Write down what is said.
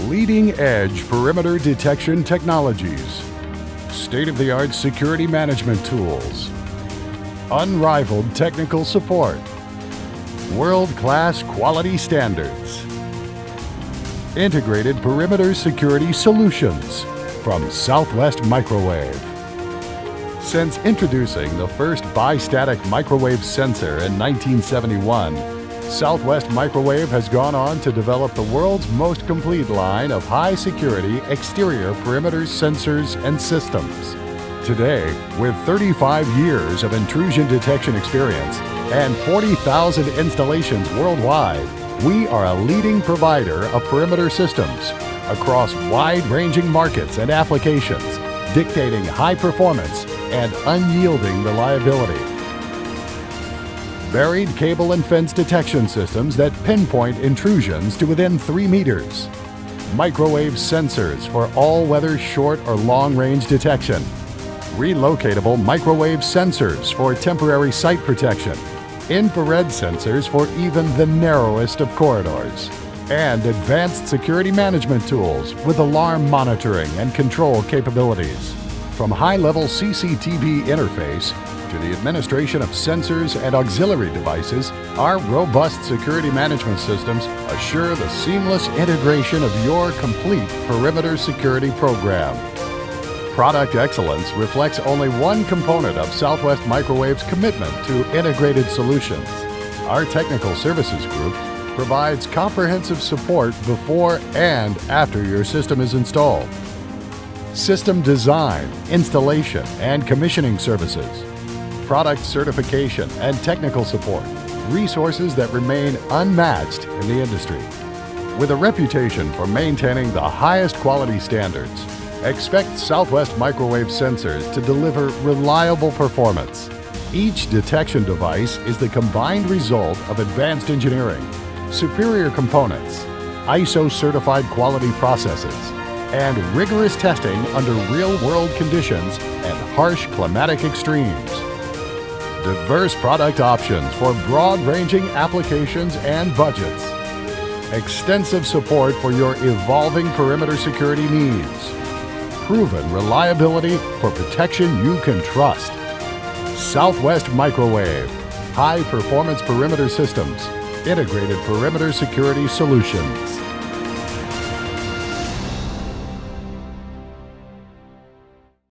leading-edge perimeter detection technologies, state-of-the-art security management tools, unrivaled technical support, world-class quality standards, integrated perimeter security solutions from Southwest Microwave. Since introducing the first bistatic microwave sensor in 1971, Southwest Microwave has gone on to develop the world's most complete line of high-security exterior perimeter sensors and systems. Today, with 35 years of intrusion detection experience and 40,000 installations worldwide, we are a leading provider of perimeter systems across wide-ranging markets and applications, dictating high performance and unyielding reliability. Buried cable and fence detection systems that pinpoint intrusions to within 3 meters. Microwave sensors for all-weather short or long-range detection. Relocatable microwave sensors for temporary site protection. Infrared sensors for even the narrowest of corridors. And advanced security management tools with alarm monitoring and control capabilities. From high-level CCTV interface to the administration of sensors and auxiliary devices, our robust security management systems assure the seamless integration of your complete perimeter security program. Product excellence reflects only one component of Southwest Microwave's commitment to integrated solutions. Our technical services group provides comprehensive support before and after your system is installed. System design, installation, and commissioning services, product certification and technical support, resources that remain unmatched in the industry. With a reputation for maintaining the highest quality standards, expect Southwest Microwave sensors to deliver reliable performance. Each detection device is the combined result of advanced engineering, superior components, ISO-certified quality processes, and rigorous testing under real-world conditions and harsh climatic extremes. Diverse product options for broad-ranging applications and budgets. Extensive support for your evolving perimeter security needs. Proven reliability for protection you can trust. Southwest Microwave. High-performance perimeter systems. Integrated perimeter security solutions.